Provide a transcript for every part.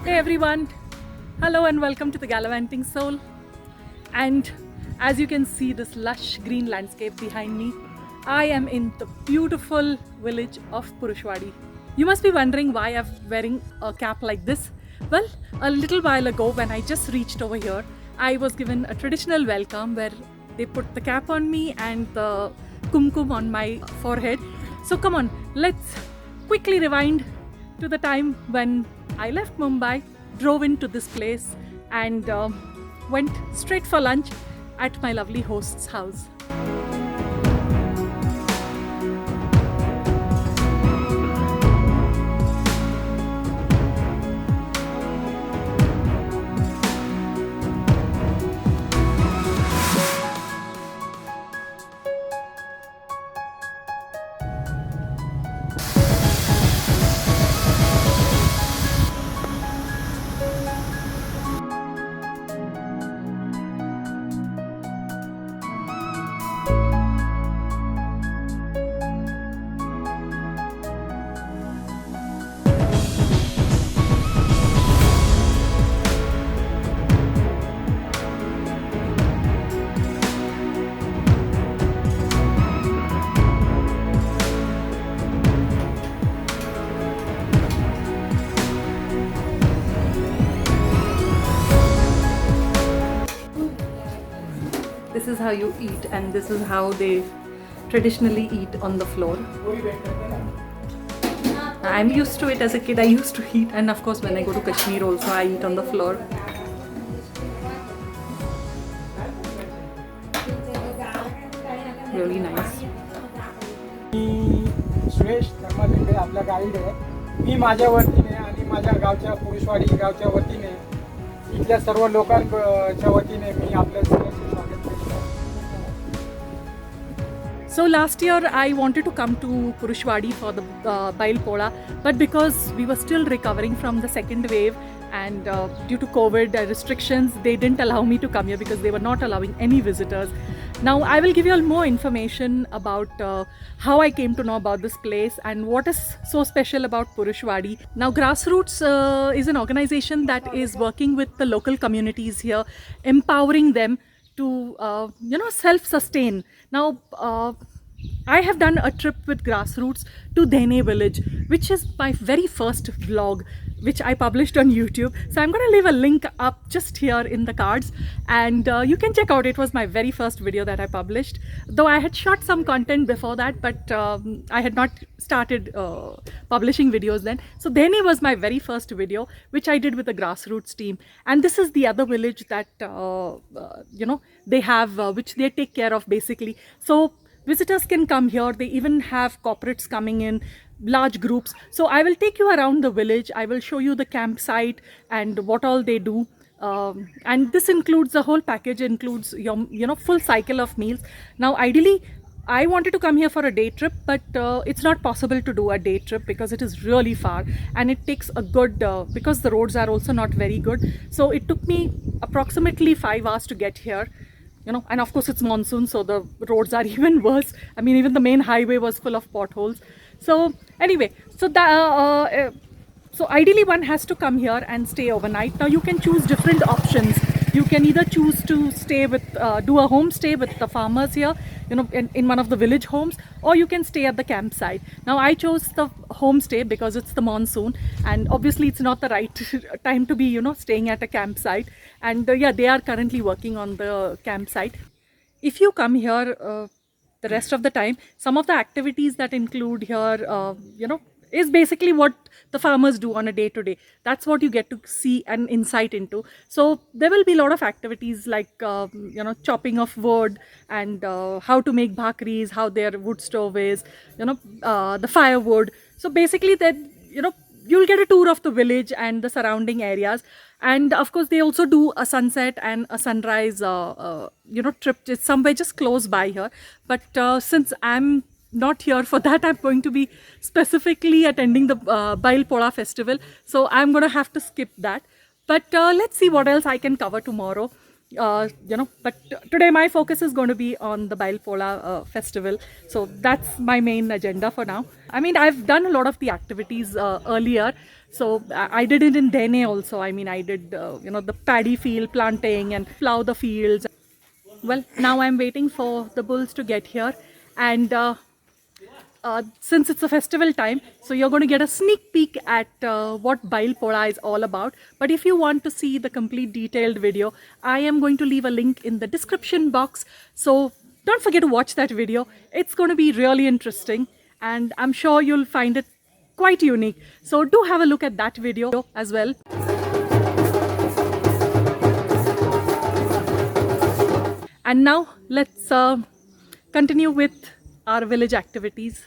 Hey everyone, hello and welcome to the Gallivanting Soul. And as you can see this lush green landscape behind me, I am in the beautiful village of Purushwadi. You must be wondering why I'm wearing a cap like this. Well, a little while ago when I just reached over here, I was given a traditional welcome where they put the cap on me and the kumkum on my forehead. So come on, let's quickly rewind to the time when I left Mumbai, drove into this place and went straight for lunch at my lovely host's house. This is how you eat, and this is how they traditionally eat on the floor. I'm used to it as a kid. I used to eat, and of course when I go to Kashmir also I eat on the floor. Really nice. Suresh Dharmadhikari आपला guide आहे. मी माझ्या वतीने आणि माझ्या गावच्या पुरुषवाडी गावच्या वतीने इथल्या सर्व लोकांच्या वतीने मी आपल्या सगळ्यांचे स्वागत करतो. So last year I wanted to come to Purushwadi for the Bail Pola, but because we were still recovering from the second wave and due to COVID restrictions, they didn't allow me to come here because they were not allowing any visitors. Now I will give you all more information about how I came to know about this place and what is so special about Purushwadi. Now Grassroots is an organization that is working with the local communities here, empowering them to self-sustain. Now I have done a trip with Grassroots to Dene village, which is my very first vlog which I published on YouTube. So I'm going to leave a link up just here in the cards and you can check out. It was my very first video that I published, though I had shot some content before that, but I had not started publishing videos then. So Dene was my very first video which I did with the Grassroots team, and this is the other village that they have which they take care of basically. So visitors can come here. They even have corporates coming in, large groups. So I will take you around the village. I will show you the campsite and what all they do. And this includes the whole package, includes your full cycle of meals. Now ideally I wanted to come here for a day trip, but it's not possible to do a day trip because it is really far and it takes a good, because the roads are also not very good. So it took me approximately 5 hours to get here. And of course it's monsoon, so the roads are even worse. I mean, even the main highway was full of potholes. So anyway, so ideally one has to come here and stay overnight. Now you can choose different options. You can either choose to stay with, do a homestay with the farmers here, in one of the village homes, or you can stay at the campsite. Now I chose the homestay because it's the monsoon and obviously it's not the right time to be, staying at a campsite. And yeah, they are currently working on the campsite. If you come here the rest of the time, some of the activities that include here, is basically what the farmers do on a day-to-day. That's what you get to see and insight into. So there will be a lot of activities like chopping of wood and how to make bhakris, how their wood stove is, the firewood. So basically that you'll get a tour of the village and the surrounding areas. And of course they also do a sunset and a sunrise trip. It's somewhere just close by here, but since I'm not here for that, I'm going to be specifically attending the Bail Pola Festival, so I'm going to have to skip that. But let's see what else I can cover tomorrow. But today my focus is going to be on the Bail Pola Festival. So that's my main agenda for now. I mean, I've done a lot of the activities earlier. So I did it in Dene also. I mean, I did, the paddy field planting and plow the fields. Well, now I'm waiting for the bulls to get here. And since it's a festival time, so you're going to get a sneak peek at what Bail Pola is all about. But if you want to see the complete detailed video, I am going to leave a link in the description box. So don't forget to watch that video. It's going to be really interesting and I'm sure you'll find it quite unique. So do have a look at that video as well. And now let's continue with our village activities.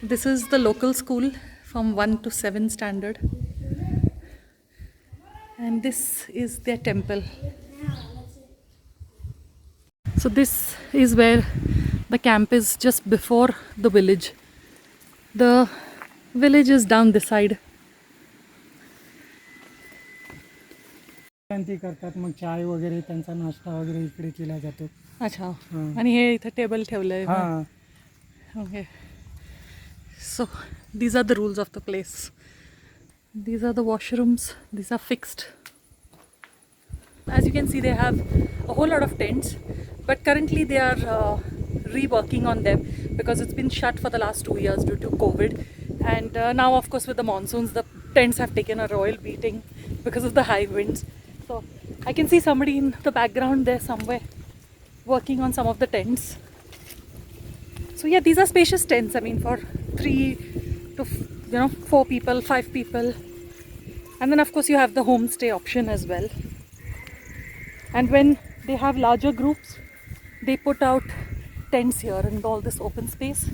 This is the local school from 1 to 7 standard. And this is their temple. So this is where the camp is, just before the village. The village is down this side. शांती करतात, मग चाय वगैरे त्यांचा नाश्ता वगैरे इकडे केला जातो. अच्छा. आणि हे इथे टेबल ठेवलंय. हां. Okay. So these are the rules of the place. These are the washrooms. These are fixed. As you can see, they have a whole lot of tents, but currently they are reworking on them because it's been shut for the last 2 years due to COVID. And now, of course, with the monsoons, the tents have taken a royal beating because of the high winds. So I can see somebody in the background there somewhere working on some of the tents. So yeah, these are spacious tents. I mean, for 3 to 4 people, 5 people. And then of course you have the homestay option as well. And when they have larger groups, they put out tents here in all this open space.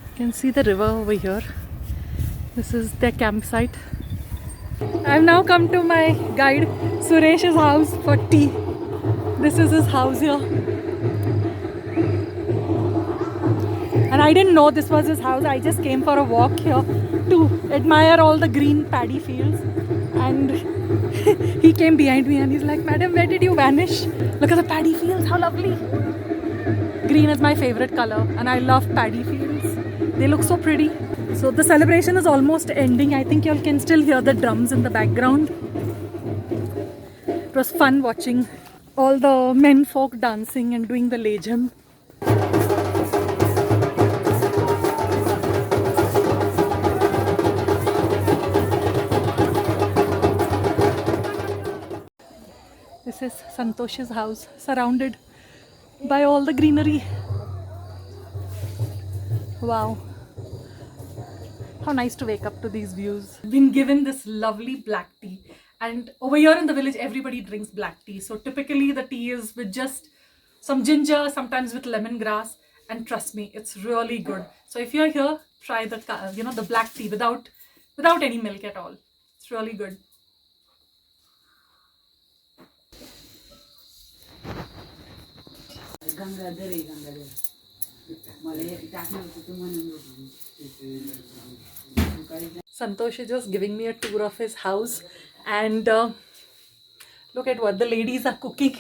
You can see the river over here. This is their campsite. I've now come to my guide Suresh's house for tea. This is his house here. And I didn't know this was his house. I just came for a walk here to admire all the green paddy fields. And he came behind me and he's like, "Madam, where did you vanish? Look at the paddy fields, how lovely." Green is my favorite color and I love paddy fields. They look so pretty. So the celebration is almost ending. I think you can still hear the drums in the background. It was fun watching all the men folk dancing and doing the lejam. This is Santosh's house, surrounded by all the greenery. Wow. How nice to wake up to these views. Been given this lovely black tea. And over here in the village, everybody drinks black tea. So typically the tea is with just some ginger, sometimes with lemongrass. And trust me, it's really good. So if you're here, try the black tea without any milk at all. It's really good. Santosh is just giving me a tour of his house, and look at what the ladies are cooking.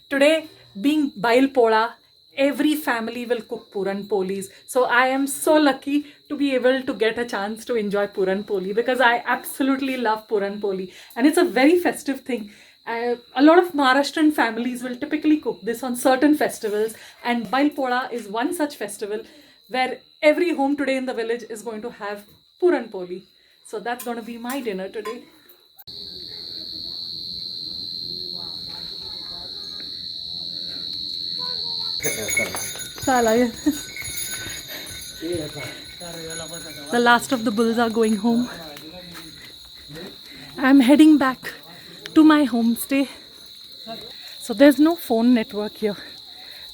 Today, being Bail Pola, every family will cook Puran Polis. So I am so lucky to be able to get a chance to enjoy Puran Poli because I absolutely love Puran Poli. And it's a very festive thing. A lot of Maharashtrian families will typically cook this on certain festivals, and Bail Pola is one such festival where every home today in the village is going to have Puran Poli. So that's going to be my dinner today. The last of the bulls are going home. I'm heading back to my homestay. So there's no phone network here,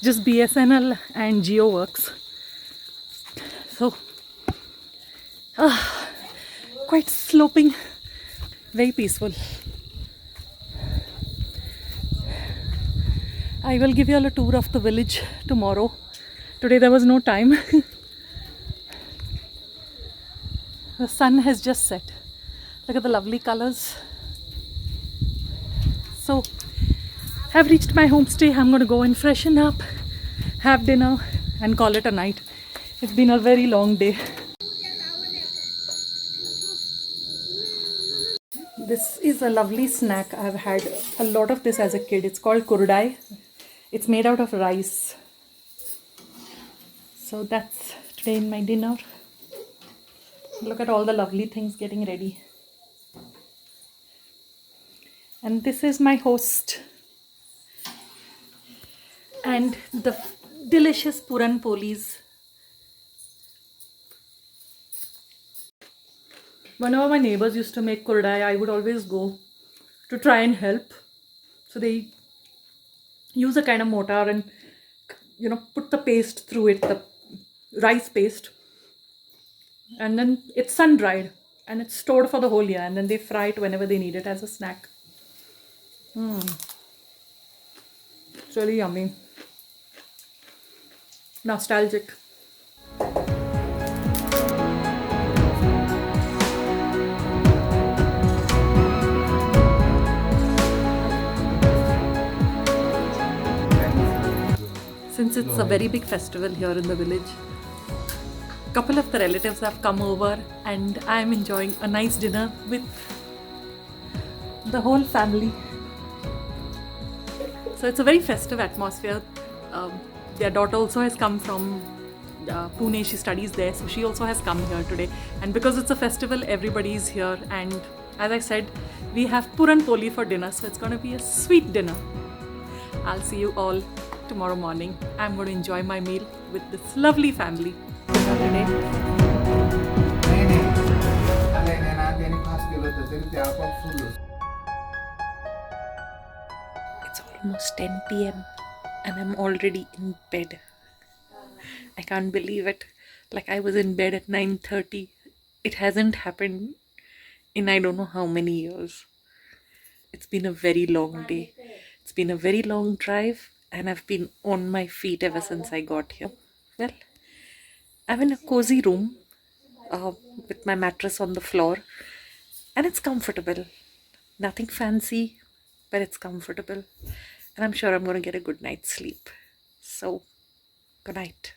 just BSNL and Geo works. So quite sloping, very peaceful. I will give you all a tour of the village tomorrow. Today there was no time. The sun has just set. Look at the lovely colors. So, I've reached my homestay. I'm going to go and freshen up, have dinner, and call it a night. It's been a very long day. This is a lovely snack. I've had a lot of this as a kid. It's called kurdai. It's made out of rice. So that's today in my dinner. Look at all the lovely things getting ready. And this is my host. And the delicious Puran Polis. Whenever my neighbors used to make kurdai, I would always go to try and help. So they use a kind of mortar and put the paste through it, the rice paste, and then it's sun dried and it's stored for the whole year, and then they fry it whenever they need it as a snack. It's really yummy, nostalgic. Since it's a very big festival here in the village, a couple of the relatives have come over and I'm enjoying a nice dinner with the whole family. So it's a very festive atmosphere. Their daughter also has come from Pune. She studies there, so she also has come here today. And because it's a festival, everybody is here. And as I said, we have Puran Poli for dinner, so it's going to be a sweet dinner. I'll see you all tomorrow morning. I'm going to enjoy my meal with this lovely family today. It's almost 10 p.m. and I'm already in bed. I can't believe it. Like, I was in bed at 9:30. It hasn't happened in I don't know how many years. It's been a very long day. It's been a very long drive. And I've been on my feet ever since I got here. Well, I'm in a cozy room with my mattress on the floor. And it's comfortable. Nothing fancy, but it's comfortable. And I'm sure I'm going to get a good night's sleep. So, good night.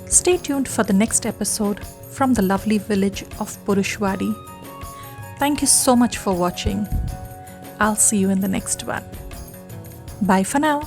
Stay tuned for the next episode from the lovely village of Purushwadi. Thank you so much for watching. I'll see you in the next one. Bye for now.